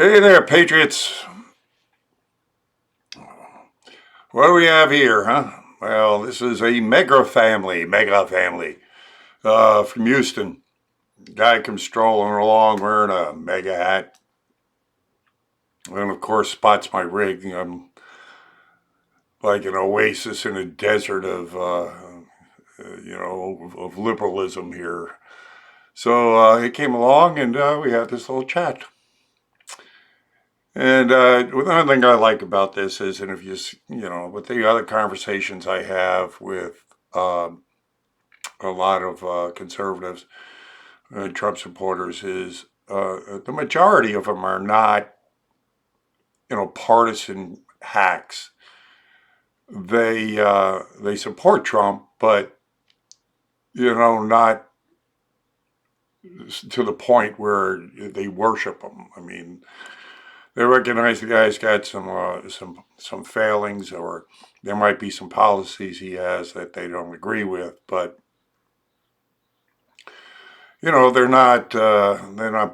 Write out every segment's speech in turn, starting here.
Hey there, Patriots. What do we have here, huh? Well, this is a mega family from Houston. Guy comes strolling along wearing a mega hat. And of course, spots my rig. I'm like an oasis in a desert of liberalism here. So he came along and we had this little chat. And one thing I like about this is, and if with the other conversations I have with a lot of conservatives and Trump supporters, is the majority of them are not, partisan hacks. They support Trump, but not to the point where they worship him. I mean, they recognize the guy's got some failings, or there might be some policies he has that they don't agree with, but they're not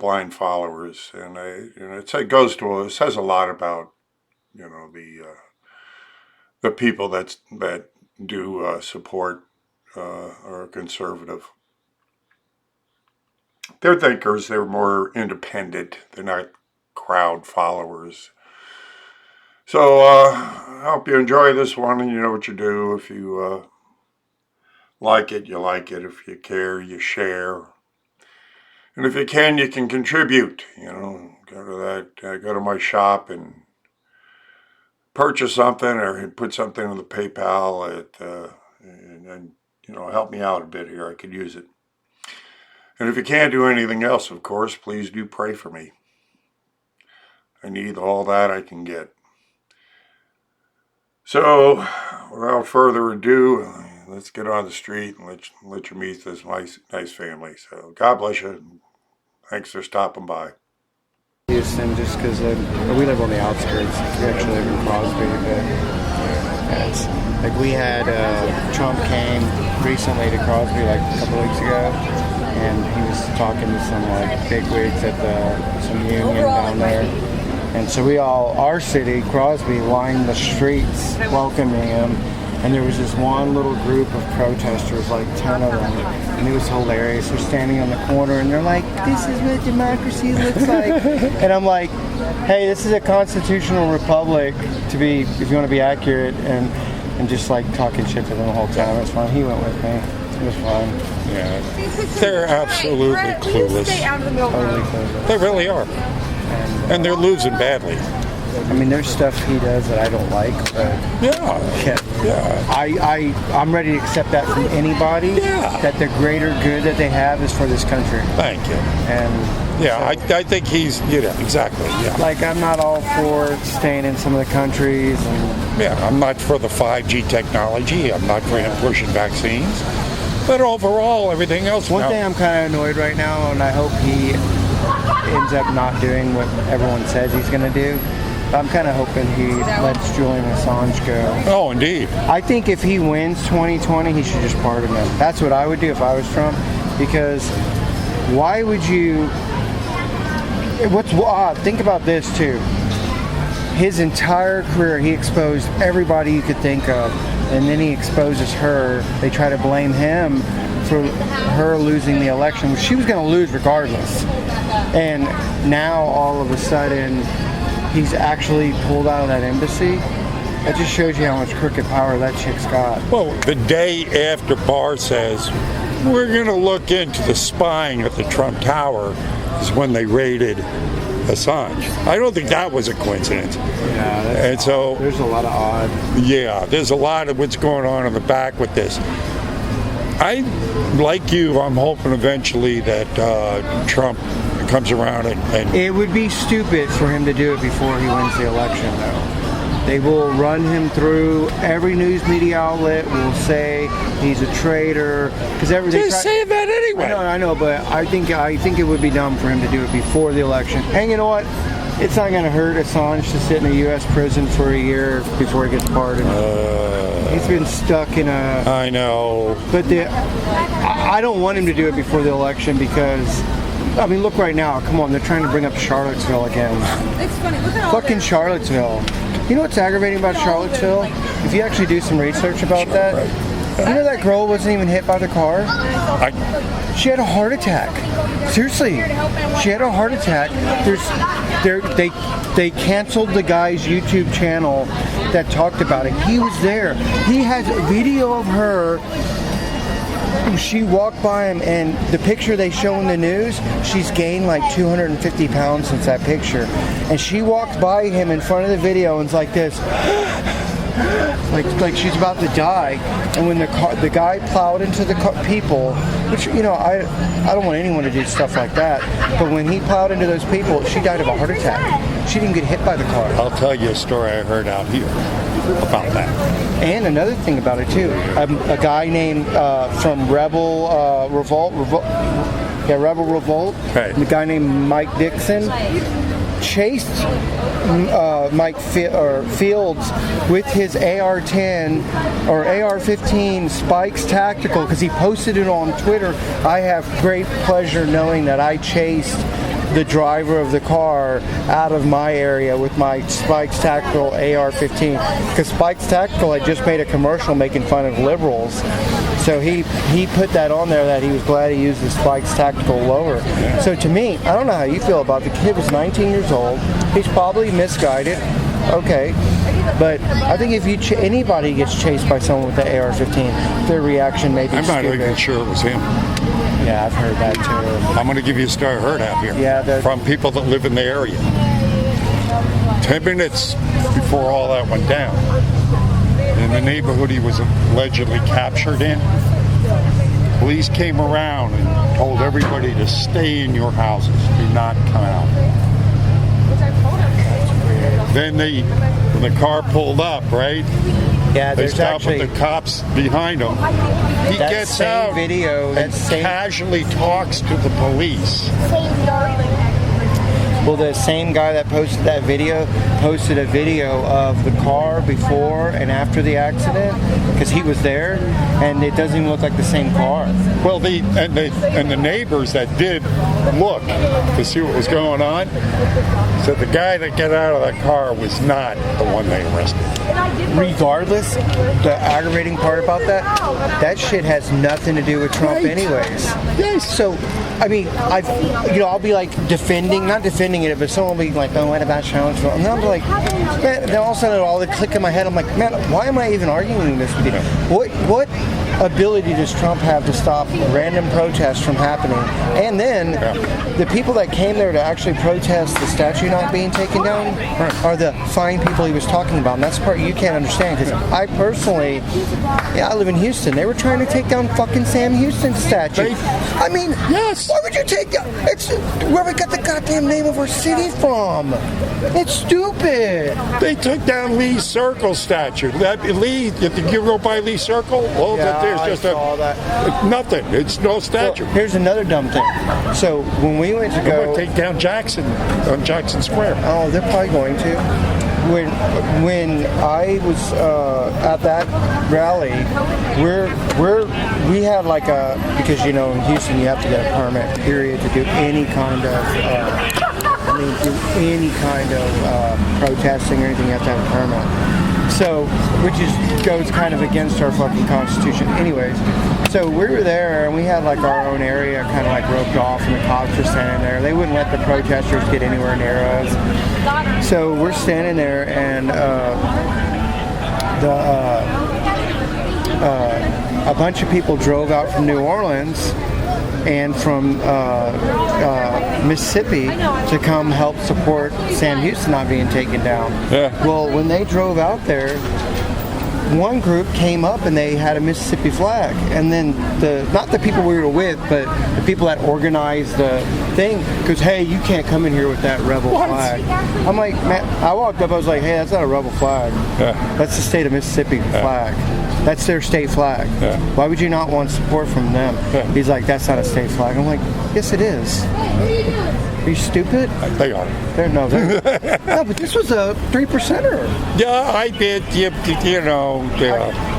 blind followers, and it says a lot about the people that do support are conservative. They're thinkers. They're more independent. They're not crowd followers. So I hope you enjoy this one, and you know what you do. If you like it, you like it. If you care, you share. And if you can contribute. Go to my shop and purchase something, or put something in the PayPal and help me out a bit here. I could use it. And if you can't do anything else, of course, please do pray for me. I need all that I can get. So, without further ado, let's get on the street and let you meet this nice family. So, God bless you. Thanks for stopping by. Houston, just because we live on the outskirts. We actually live in Crosby, but it's like we had Trump came recently to Crosby like a couple weeks ago, and he was talking to some like bigwigs at some union down there. And so our city, Crosby, lined the streets welcoming him. And there was this one little group of protesters, like 10 of them. And it was hilarious. They're standing on the corner and they're like, "This is what democracy looks like." And I'm like, hey, this is a constitutional republic, if you want to be accurate. And just like talking shit to them the whole time. It was fun. He went with me. It was fun. Yeah. They're absolutely clueless. Totally clueless. They really are. And they're losing badly. I mean, there's stuff he does that I don't like, but I'm ready to accept that from anybody. Yeah. That the greater good that they have is for this country. Thank you. And I think he's, exactly. Yeah. Like, I'm not all for staying in some of the countries. I'm not for the 5G technology. I'm not for him pushing vaccines. But overall, everything else. One thing I'm kind of annoyed right now, and I hope he ends up not doing what everyone says he's going to do. I'm kind of hoping he lets Julian Assange go. Oh, indeed. I think if he wins 2020, he should just pardon him. That's what I would do if I was Trump. Because why would you... think about this, too. His entire career, he exposed everybody you could think of. And then he exposes her. They try to blame him for her losing the election. She was going to lose regardless. And now, all of a sudden... he's actually pulled out of that embassy. That just shows you how much crooked power that chick's got. Well, the day after Barr says, we're going to look into the spying at the Trump Tower, is when they raided Assange. I don't think that was a coincidence. Yeah, and so there's a lot of odd. Yeah, there's a lot of what's going on in the back with this. Like you, I'm hoping eventually that Trump comes around and... It would be stupid for him to do it before he wins the election, though. They will run him through. Every news media outlet will say he's a traitor. They're saying that anyway. I know, but I think it would be dumb for him to do it before the election. And you know what? It's not going to hurt Assange to sit in a U.S. prison for a year before he gets pardoned. He's been stuck in a... I know. But I don't want him to do it before the election because I mean, look right now. Come on, they're trying to bring up Charlottesville again. It's funny. Look at all Fucking this. Charlottesville. You know what's aggravating about Charlottesville? If you actually do some research about that, you know that girl wasn't even hit by the car? She had a heart attack. Seriously, she had a heart attack. They canceled the guy's YouTube channel that talked about it. He was there. He has a video of her. She walked by him, and the picture they show in the news, she's gained like 250 pounds since that picture. And she walked by him in front of the video and was like this. Like she's about to die, and when the guy plowed into the people, which I don't want anyone to do stuff like that, but when he plowed into those people, she died of a heart attack. She didn't get hit by the car. I'll tell you a story I heard out here about that. And another thing about it too, a guy named from Rebel Revolt, Rebel Revolt, Right. the guy named Mike Dixon chased Mike Fields with his AR-10 or AR-15 Spikes Tactical because he posted it on Twitter. I have great pleasure knowing that I chased the driver of the car out of my area with my Spikes Tactical AR-15 because Spikes Tactical had just made a commercial making fun of liberals. So he put that on there that he was glad he used the Spikes Tactical lower. So to me, I don't know how you feel about it. The kid was 19 years old. He's probably misguided. Okay. But I think if anybody gets chased by someone with the AR-15, their reaction may be I'm not stupid. even sure it was him. Yeah, I've heard that too. I'm going to give you a story I heard out here. Yeah, from people that live in the area. 10 minutes before all that went down, in the neighborhood he was allegedly captured in, police came around and told everybody to stay in your houses. Do not come out. Then when the car pulled up, right? Yeah, They there's stopped actually with the cops behind him. He that gets same out video. and casually talks to the police. Well, the same guy that posted that video posted a video of the car before and after the accident because he was there, and it doesn't even look like the same car. Well, the neighbors that did look to see what was going on said the guy that got out of that car was not the one they arrested. Regardless, the aggravating part about that shit has nothing to do with Trump, anyways. Yes. So, I mean, I'll be like not defending it, but someone will be like, "Oh, what about Charlottesville?" And then I'll be like, "Man!" Then all of a sudden, all the click in my head, I'm like, "Man, why am I even arguing this with you? What ability does Trump have to stop random protests from happening?" And then the people that came there to actually protest the statue not being taken down are the fine people he was talking about, and that's the part you can't understand. Because I personally, I live in Houston. They were trying to take down fucking Sam Houston's statue. I mean, yes. Why would you take down? It's where we got the goddamn name of our city from. It's stupid. They took down Lee Circle statue. Lee, you think you go by Lee Circle? Well, there's just nothing. It's no statue. Well, here's another dumb thing. So when we went to They're go going to take down Jackson on Jackson Square. Oh, they're probably going to. When I was at that rally, we had like because in Houston you have to get a permit, period, to do any kind of protesting or anything. You have to have a permit. So, which goes kind of against our fucking Constitution. Anyways, so we were there and we had like our own area kind of like roped off, and the cops were standing there. They wouldn't let the protesters get anywhere near us. So we're standing there, and a bunch of people drove out from New Orleans and from Mississippi to come help support Sam Houston not being taken down. Yeah. Well, when they drove out there, one group came up and they had a Mississippi flag, and then not the people we were with, but the people that organized the thing, because hey, you can't come in here with that rebel flag. I'm like, man, I walked up, I was like, hey, that's not a rebel flag. Yeah. That's the state of Mississippi flag. That's their state flag. Yeah. Why would you not want support from them? Yeah. He's like, that's not a state flag. I'm like, yes, it is. Are you stupid? They are. They're No, but this was a 3%er. Yeah, I did. You know.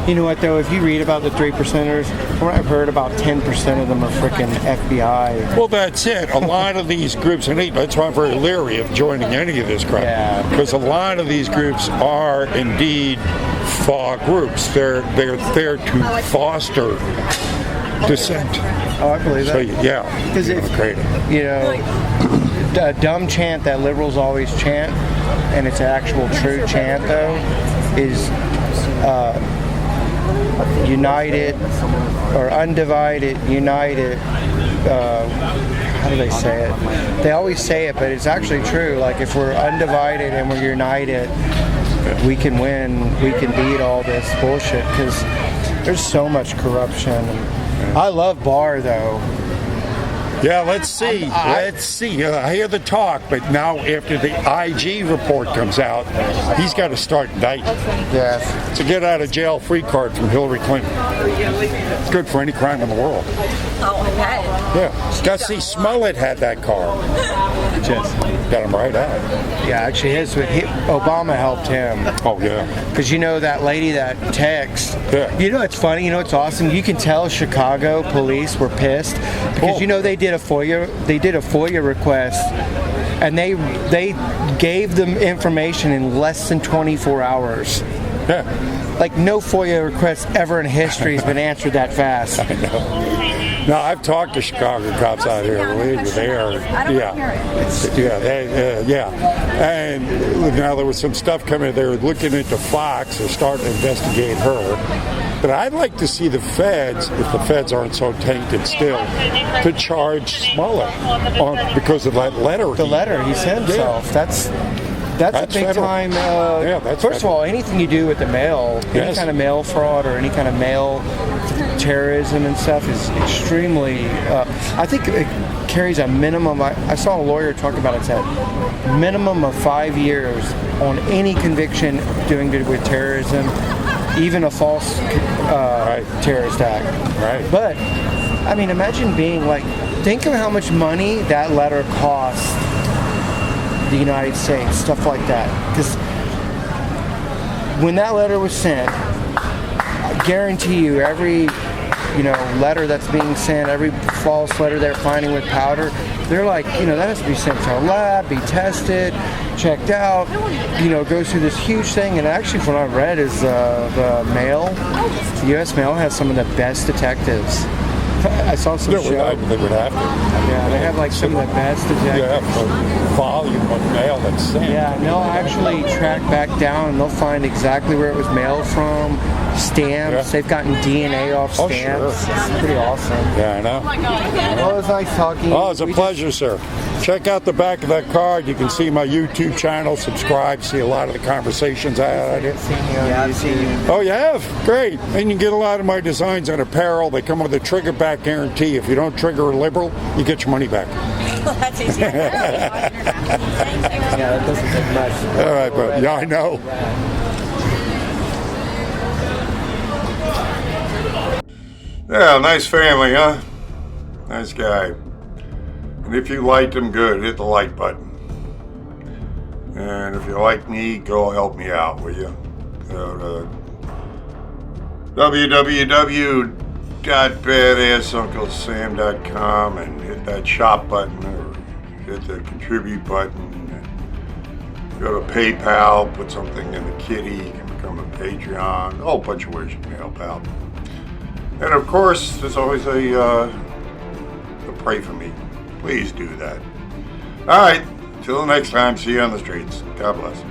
You know what, though? If you read about the 3%ers, from what I've heard, about 10% of them are freaking FBI. Well, that's it. A lot of these groups, and that's why I'm very leery of joining any of this crap. Yeah. Because a lot of these groups are indeed FAW groups. They're there to foster dissent. Oh, I believe that. So, yeah. Because if, you know, a dumb chant that liberals always chant, and it's an actual true chant, though, is united or undivided, united. How do they say it? They always say it, but it's actually true. Like, if we're undivided and we're united, we can win. We can beat all this bullshit, because there's so much corruption. I love Barr, though. Yeah, let's see. Let's see. I hear the talk, but now after the IG report comes out, he's got to start indicting. Yes. It's a get out of jail free card from Hillary Clinton. It's good for any crime in the world. Oh, I bet. Yeah. Gussie Smollett had that car. Yes. Got him right out. Yeah, actually, Obama helped him. Oh, yeah. Because you know that lady that texts. Yeah. You know it's funny. You know it's awesome. You can tell Chicago police were pissed because Cool. you know they did a FOIA request, and they gave them information in less than 24 hours. Yeah. Like, no FOIA request ever in history has been answered that fast. I know. No, I've talked to Chicago cops out here. Believe me, they are. Yeah. And now there was some stuff coming. They were looking into Fox. They're starting to investigate her. But I'd like to see the feds, if the feds aren't so tainted still, to charge Smollett because of that letter. The letter he sent himself. Yeah. That's a big federal. time. That's first of all, anything you do with the mail, any kind of mail fraud or any kind of mail terrorism and stuff is extremely. I think it carries a minimum. I saw a lawyer talk about it. Said minimum of 5 years on any conviction doing with terrorism, even a false terrorist act. Right. But I mean, imagine being like. Think of how much money that letter cost the United States, stuff like that. Because when that letter was sent, I guarantee you every letter that's being sent, every false letter they're finding with powder, they're like, that has to be sent to a lab, be tested, checked out, goes through this huge thing. And actually, from what I've read, is the mail, the U.S. mail has some of the best detectives. I saw some show. They would have to. Yeah, they have like some of the best detectives. Yeah, volume of mail that's sent. Yeah, and they'll actually track back down and they'll find exactly where it was mailed from, stamps. Yeah. They've gotten DNA off stamps. Sure. It's pretty awesome. Yeah, I know. Well, it was nice talking. Oh, it's a pleasure, sir. Check out the back of that card. You can see my YouTube channel. Subscribe. See a lot of the conversations I had. Yeah, I've seen you. Oh, you have? Great. And you can get a lot of my designs on apparel. They come with a trigger back guarantee. If you don't trigger a liberal, you get your money back. Well, that's easy. Yeah, that doesn't take much. All right, but yeah, I know. Yeah, nice family, huh? Nice guy. And if you liked him, good. Hit the like button. And if you like me, go help me out, will you? Go to www.badassunclesam.com and hit that shop button or hit the contribute button. Go to PayPal, put something in the kitty, you can become a Patreon. A whole bunch of ways you can help out. And of course, there's always a pray for me. Please do that. All right, till the next time, see you on the streets. God bless.